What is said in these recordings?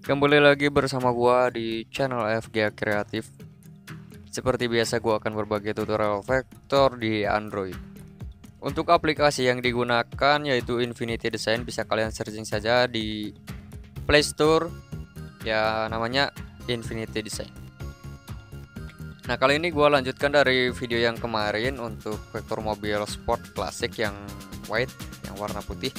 Kembali lagi bersama gua di channel FGA Kreatif. Seperti biasa gua akan berbagi tutorial vektor di Android. Untuk aplikasi yang digunakan yaitu Infinity Design, bisa kalian searching saja di Play Store ya, namanya Infinity Design. Nah, kali ini gua lanjutkan dari video yang kemarin untuk vektor mobil sport klasik yang white, yang warna putih.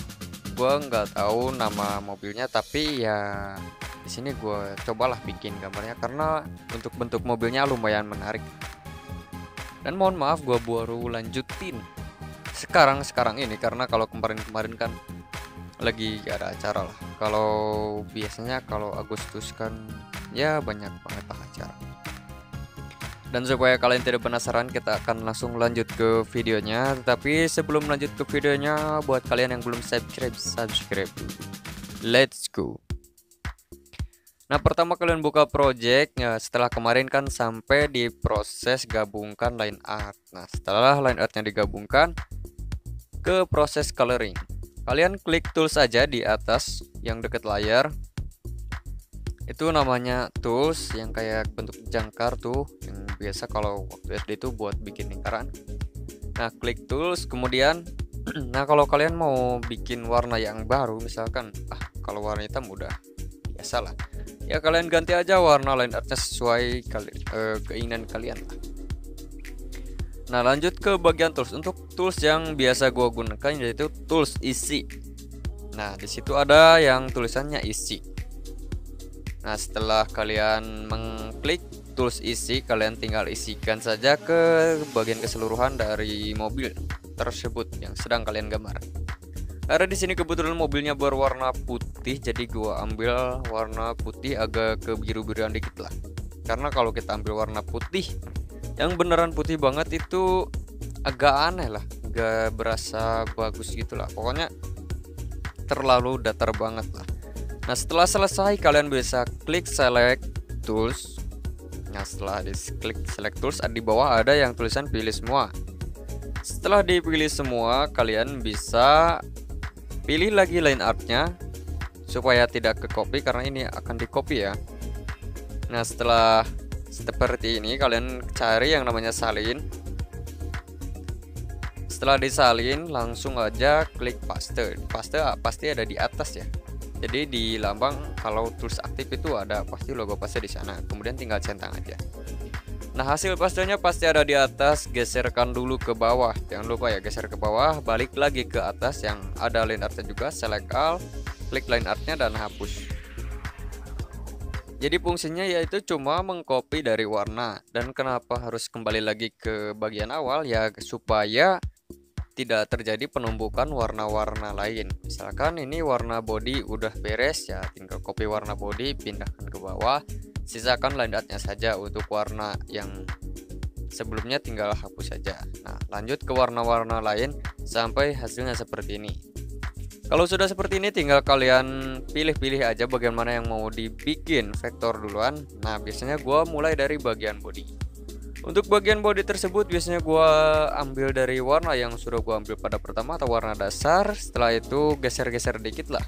Gua nggak tahu nama mobilnya, tapi ya di sini gue cobalah bikin gambarnya karena untuk bentuk mobilnya lumayan menarik. Dan mohon maaf gue baru lanjutin sekarang ini karena kalau kemarin kan lagi gak ada acara lah. Kalau biasanya kalau Agustus kan ya banyak banget lah acara. Dan supaya kalian tidak penasaran, kita akan langsung lanjut ke videonya. Tetapi sebelum lanjut ke videonya, buat kalian yang belum subscribe dulu. Let's go. Nah, pertama kalian buka project ya, setelah kemarin kan sampai di proses gabungkan line art. Nah, setelah line artnya digabungkan ke proses coloring, kalian klik tools aja di atas yang deket layar. Itu namanya tools yang kayak bentuk jangkar tuh, yang biasa kalau waktu SD itu buat bikin lingkaran. Nah, klik tools, kemudian nah kalau kalian mau bikin warna yang baru, misalkan kalau warna hitam udah biasa lah ya, kalian ganti aja warna line artnya sesuai keinginan kalian lah. Nah, lanjut ke bagian tools. Untuk tools yang biasa gua gunakan yaitu tools isi. Nah, di situ ada yang tulisannya isi. Nah, setelah kalian mengklik tools isi, kalian tinggal isikan saja ke bagian keseluruhan dari mobil tersebut yang sedang kalian gambar. Karena di sini kebetulan mobilnya berwarna putih, jadi gua ambil warna putih agak ke biru-biruan dikit lah. Karena kalau kita ambil warna putih yang beneran putih banget itu agak aneh lah, gak berasa bagus gitu lah. Pokoknya terlalu datar banget lah. Nah, setelah selesai kalian bisa klik select tools. Nah, setelah diklik select tools, di bawah ada yang tulisan pilih semua. Setelah dipilih semua, kalian bisa pilih lagi line artnya supaya tidak ke copy, karena ini akan di copy ya. Nah, setelah seperti ini kalian cari yang namanya salin. Setelah disalin langsung aja klik paste. Paste pasti ada di atas ya. Jadi di lambang kalau tools aktif itu ada pasti logo paste di sana. Kemudian tinggal centang aja. Nah, hasil pastenya pasti ada di atas, geserkan dulu ke bawah. Jangan lupa ya, geser ke bawah, balik lagi ke atas yang ada line artnya juga, select all, klik line artnya dan hapus. Jadi fungsinya yaitu cuma mengcopy dari warna. Dan kenapa harus kembali lagi ke bagian awal ya, supaya tidak terjadi penumpukan warna-warna lain. Misalkan ini warna body udah beres ya, tinggal copy warna body, pindahkan ke bawah, sisakan line artnya saja. Untuk warna yang sebelumnya tinggal hapus saja. Nah, lanjut ke warna-warna lain sampai hasilnya seperti ini. Kalau sudah seperti ini tinggal kalian pilih-pilih aja bagaimana yang mau dibikin vektor duluan. Nah, biasanya gua mulai dari bagian body. Untuk bagian body tersebut biasanya gua ambil dari warna yang sudah gua ambil pada pertama atau warna dasar. Setelah itu geser-geser dikit lah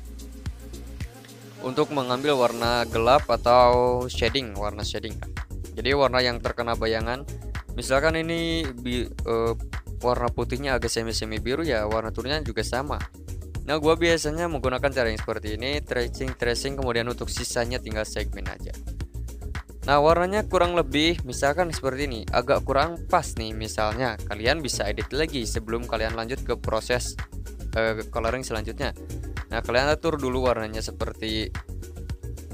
untuk mengambil warna gelap atau shading, warna shading kan. Jadi warna yang terkena bayangan. Misalkan ini warna putihnya agak semi-semi biru ya, warna turunnya juga sama. Nah, gua biasanya menggunakan cara yang seperti ini, tracing, kemudian untuk sisanya tinggal segmen aja. Nah, warnanya kurang lebih misalkan seperti ini, agak kurang pas nih misalnya, kalian bisa edit lagi sebelum kalian lanjut ke proses coloring selanjutnya. Nah, kalian atur dulu warnanya seperti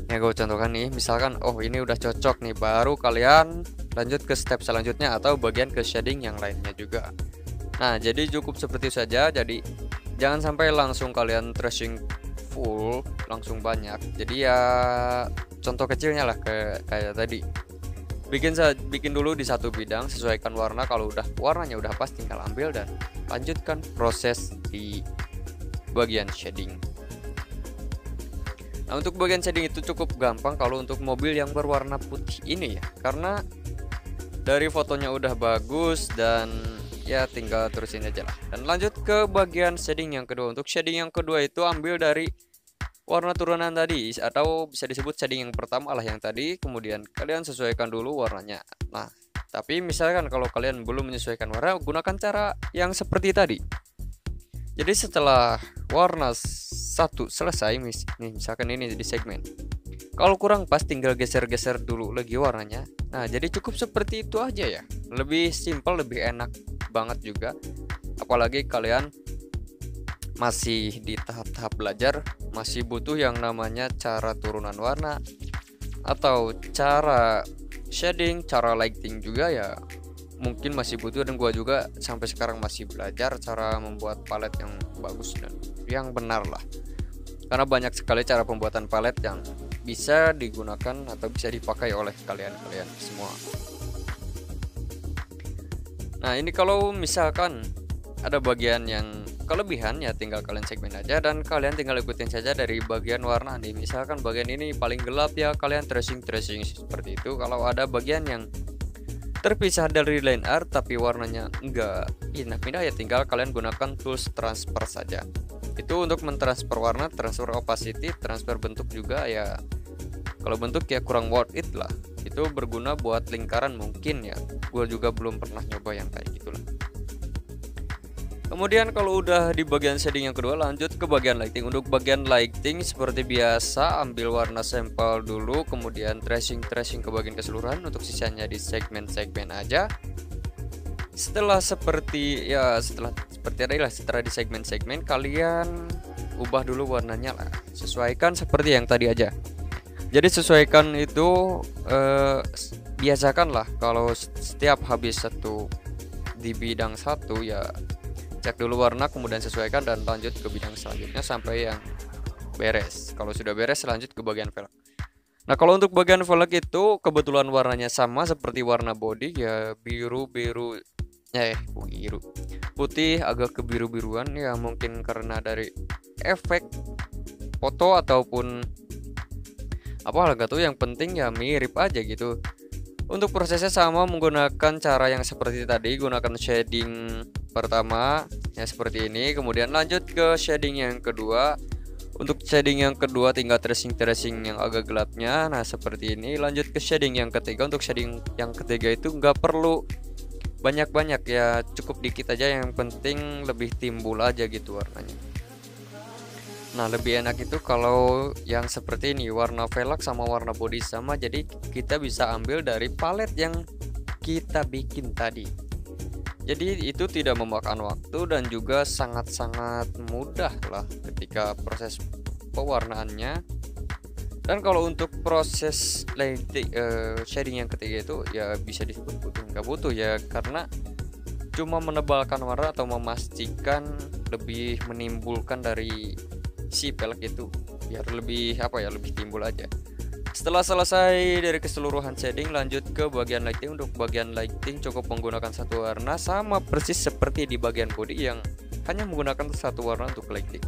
yang gue contohkan nih. Misalkan ini udah cocok nih, baru kalian lanjut ke step selanjutnya atau bagian ke shading yang lainnya juga. Nah, jadi cukup seperti itu saja. Jadi jangan sampai langsung kalian tracing full langsung banyak. Jadi ya contoh kecilnya lah kayak tadi. Bikin dulu di satu bidang, sesuaikan warna. Kalau warnanya udah pas, tinggal ambil dan lanjutkan proses di bagian shading. Nah, untuk bagian shading itu cukup gampang kalau untuk mobil yang berwarna putih ini ya, karena dari fotonya udah bagus dan ya tinggal terusin aja lah. Dan lanjut ke bagian shading yang kedua. Untuk shading yang kedua itu ambil dari warna turunan tadi, atau bisa disebut shading yang pertama lah yang tadi, kemudian kalian sesuaikan dulu warnanya. Nah, tapi misalkan kalau kalian belum menyesuaikan warna, gunakan cara yang seperti tadi. Jadi setelah warna satu selesai, misalkan ini di segmen, kalau kurang pas tinggal geser-geser dulu lagi warnanya. Nah, jadi cukup seperti itu aja ya. Lebih simpel, lebih enak banget juga. Apalagi kalian masih di tahap-tahap belajar, masih butuh yang namanya cara turunan warna atau cara shading, cara lighting juga ya. Mungkin masih butuh, dan gua juga sampai sekarang masih belajar cara membuat palet yang bagus dan yang benar lah. Karena banyak sekali cara pembuatan palet yang bisa digunakan atau bisa dipakai oleh kalian semua. Nah, ini kalau misalkan ada bagian yang kelebihan ya tinggal kalian segmen aja, dan kalian tinggal ikutin saja dari bagian warna nih. Misalkan bagian ini paling gelap ya kalian tracing seperti itu. Kalau ada bagian yang terpisah dari line art tapi warnanya enggak pindah-pindah ya tinggal kalian gunakan tools transfer saja. Itu untuk mentransfer warna, transfer opacity, transfer bentuk juga ya. Kalau bentuk ya kurang worth it lah. Itu berguna buat lingkaran mungkin ya. Gue juga belum pernah nyoba yang kayak gitulah. Kemudian kalau udah di bagian shading yang kedua, lanjut ke bagian lighting. Untuk bagian lighting seperti biasa, ambil warna sampel dulu, kemudian tracing ke bagian keseluruhan. Untuk sisanya di segmen-segmen aja. Setelah seperti tadi lah, setelah di segmen-segmen kalian ubah dulu warnanya lah. Sesuaikan seperti yang tadi aja. Jadi sesuaikan itu biasakanlah kalau setiap habis satu di bidang satu ya cek dulu warna, kemudian sesuaikan dan lanjut ke bidang selanjutnya sampai yang beres. Kalau sudah beres lanjut ke bagian velg. Nah, kalau untuk bagian velg itu kebetulan warnanya sama seperti warna body ya, putih agak kebiru-biruan ya, mungkin karena dari efek foto ataupun apa gak tuh, yang penting ya mirip aja gitu. Untuk prosesnya sama, menggunakan cara yang seperti tadi, gunakan shading pertama ya seperti ini, kemudian lanjut ke shading yang kedua. Untuk shading yang kedua tinggal tracing yang agak gelapnya, nah seperti ini. Lanjut ke shading yang ketiga. Untuk shading yang ketiga itu nggak perlu banyak-banyak ya, cukup dikit aja, yang penting lebih timbul aja gitu warnanya. Nah, lebih enak itu kalau yang seperti ini, warna velg sama warna body sama, jadi kita bisa ambil dari palet yang kita bikin tadi. Jadi itu tidak memakan waktu dan juga sangat-sangat mudah lah ketika proses pewarnaannya. Dan kalau untuk proses shading yang ketiga itu ya bisa disebut nggak butuh ya, karena cuma menebalkan warna atau memastikan lebih menimbulkan dari si velg itu biar lebih lebih timbul aja. Setelah selesai dari keseluruhan shading, lanjut ke bagian lighting. Untuk bagian lighting cukup menggunakan satu warna, sama persis seperti di bagian body yang hanya menggunakan satu warna untuk lighting.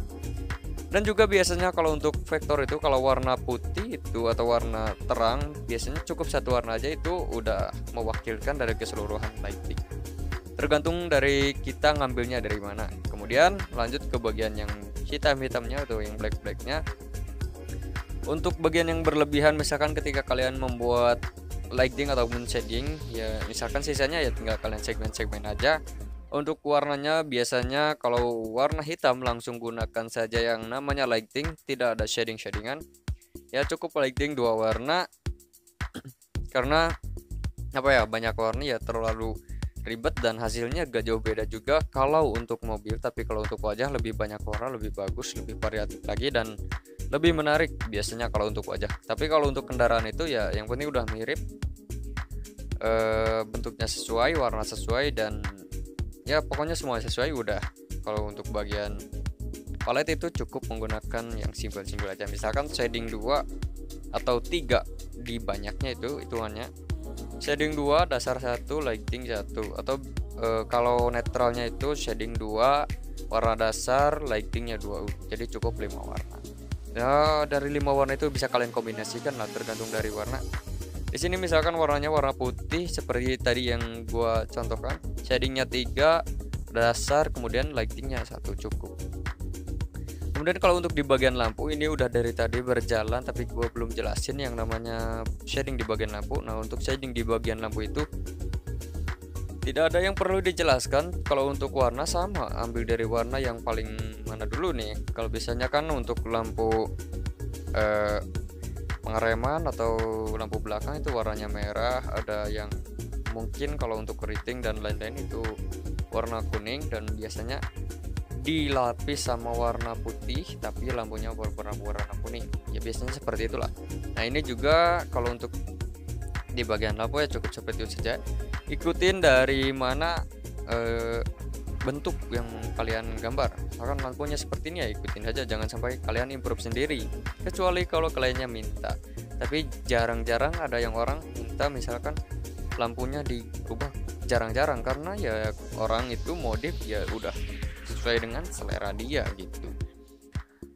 Dan juga biasanya kalau untuk vektor itu, kalau warna putih itu atau warna terang, biasanya cukup satu warna aja, itu udah mewakilkan dari keseluruhan lighting. Tergantung dari kita ngambilnya dari mana. Kemudian lanjut ke bagian yang hitam-hitamnya atau yang black-blacknya. Untuk bagian yang berlebihan, misalkan ketika kalian membuat lighting ataupun shading ya, misalkan sisanya ya tinggal kalian segmen-segmen aja. Untuk warnanya biasanya kalau warna hitam langsung gunakan saja yang namanya lighting, tidak ada shading-shadingan. Ya cukup lighting 2 warna. Karena banyak warna ya terlalu ribet dan hasilnya gak jauh beda juga kalau untuk mobil. Tapi kalau untuk wajah lebih banyak warna, lebih bagus, lebih variatif lagi dan lebih menarik biasanya kalau untuk wajah. Tapi kalau untuk kendaraan itu ya yang penting udah mirip, bentuknya sesuai, warna sesuai, dan ya pokoknya semua sesuai udah. Kalau untuk bagian palet itu cukup menggunakan yang simpel-simpel aja. Misalkan shading 2 atau 3 di banyaknya itu hitungannya. Shading 2, dasar 1, lighting 1, atau kalau netralnya itu shading 2, warna dasar, lightingnya 2. Jadi cukup 5 warna. Ya dari 5 warna itu bisa kalian kombinasikan lah, tergantung dari warna. Di sini misalkan warnanya warna putih seperti tadi yang gua contohkan, shadingnya 3, dasar, kemudian lightingnya 1 cukup. Kemudian kalau untuk di bagian lampu ini udah dari tadi berjalan, tapi gue belum jelasin yang namanya shading di bagian lampu. Nah, untuk shading di bagian lampu itu tidak ada yang perlu dijelaskan. Kalau untuk warna sama, ambil dari warna yang paling mana dulu nih. Kalau biasanya kan untuk lampu pengereman atau lampu belakang itu warnanya merah, ada yang mungkin kalau untuk keriting dan lain-lain itu warna kuning, dan biasanya dilapis sama warna putih tapi lampunya warna kuning ya, biasanya seperti itulah. Nah, ini juga kalau untuk di bagian lampu ya cukup seperti itu saja. Ikutin dari mana bentuk yang kalian gambar. Misalkan lampunya seperti ini ya ikutin aja, jangan sampai kalian improve sendiri, kecuali kalau kliennya minta. Tapi jarang-jarang ada yang orang minta misalkan lampunya diubah, jarang-jarang, karena ya orang itu modif ya udah sesuai dengan selera dia gitu.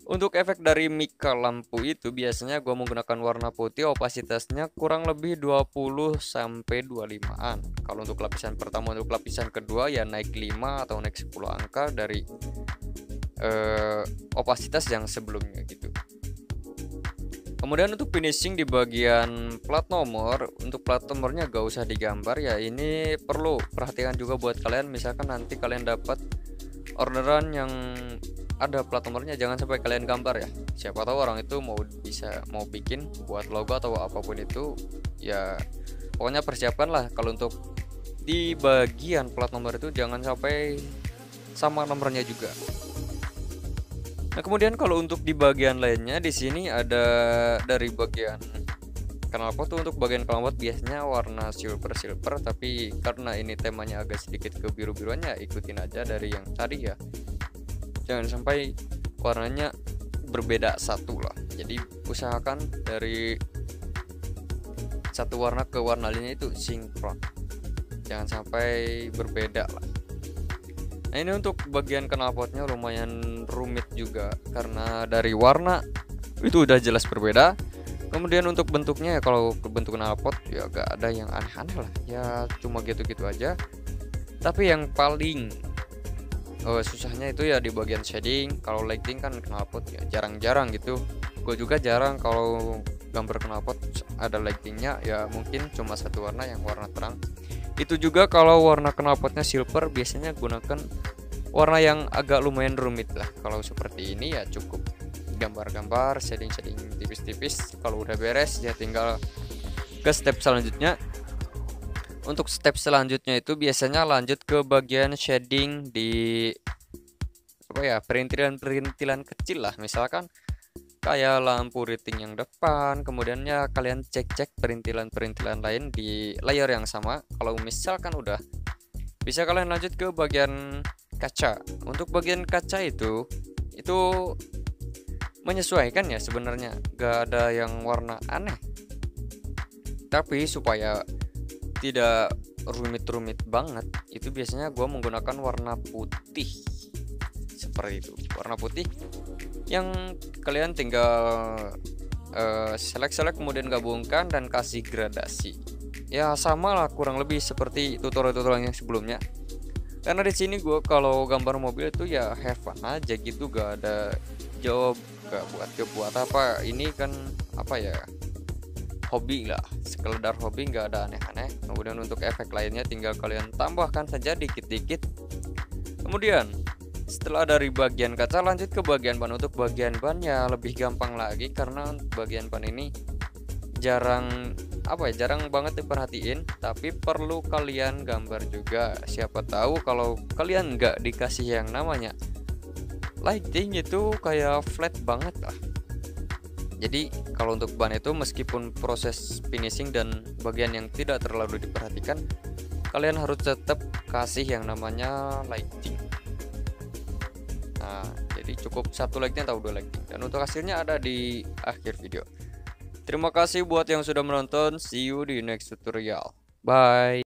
Untuk efek dari mika lampu itu biasanya gua menggunakan warna putih, opasitasnya kurang lebih 20 sampai 25-an. Kalau untuk lapisan pertama, untuk lapisan kedua ya naik 5 atau naik 10 angka dari opasitas yang sebelumnya gitu. Kemudian untuk finishing di bagian plat nomor, untuk plat nomornya gak usah digambar ya, ini perlu perhatikan juga buat kalian. Misalkan nanti kalian dapat orderan yang ada plat nomornya, jangan sampai kalian gambar ya. Siapa tahu orang itu mau bikin buat logo atau apapun itu ya, pokoknya persiapkan lah. Kalau untuk di bagian plat nomor itu jangan sampai sama nomornya juga. Nah, kemudian kalau untuk di bagian lainnya di sini ada dari bagian knalpot tuh, untuk bagian knalpot biasanya warna silver, tapi karena ini temanya agak sedikit ke biru-biruannya, ikutin aja dari yang tadi ya. Jangan sampai warnanya berbeda satu lah. Jadi usahakan dari satu warna ke warna lainnya itu sinkron, jangan sampai berbeda lah. Nah, ini untuk bagian knalpotnya lumayan rumit juga karena dari warna itu udah jelas berbeda. Kemudian untuk bentuknya ya, kalau bentuk knalpot ya gak ada yang aneh-aneh lah ya, cuma gitu-gitu aja. Tapi yang paling susahnya itu ya di bagian shading. Kalau lighting kan knalpot ya jarang-jarang gitu. Gue juga jarang kalau gambar knalpot ada lightingnya ya, mungkin cuma satu warna yang warna terang. Itu juga kalau warna knalpotnya silver, biasanya gunakan warna yang agak lumayan rumit lah. Kalau seperti ini ya cukup gambar-gambar, shading tipis-tipis. Kalau udah beres ya tinggal ke step selanjutnya. Untuk step selanjutnya itu biasanya lanjut ke bagian shading di perintilan kecil lah. Misalkan kayak lampu riting yang depan, kemudiannya kalian cek perintilan lain di layer yang sama. Kalau misalkan udah, bisa kalian lanjut ke bagian kaca. Untuk bagian kaca itu menyesuaikan ya sebenarnya, gak ada yang warna aneh. Tapi supaya tidak rumit banget, itu biasanya gue menggunakan warna putih seperti itu. Warna putih yang kalian tinggal select kemudian gabungkan dan kasih gradasi. Ya sama lah kurang lebih seperti tutorial yang sebelumnya. Karena di sini gue kalau gambar mobil itu ya have fun aja gitu, gak ada job, gak buat apa. Ini kan hobi lah, sekedar hobi, nggak ada aneh-aneh. Kemudian untuk efek lainnya tinggal kalian tambahkan saja dikit-dikit. Kemudian setelah dari bagian kaca lanjut ke bagian ban. Untuk bagian ban ya lebih gampang lagi, karena bagian ban ini jarang banget diperhatiin, tapi perlu kalian gambar juga. Siapa tahu kalau kalian nggak dikasih yang namanya lighting itu kayak flat banget lah. Jadi kalau untuk ban itu meskipun proses finishing dan bagian yang tidak terlalu diperhatikan, kalian harus tetap kasih yang namanya lighting. Nah, jadi cukup satu lighting atau dua lighting, dan untuk hasilnya ada di akhir video. Terima kasih buat yang sudah menonton. See you di next tutorial. Bye.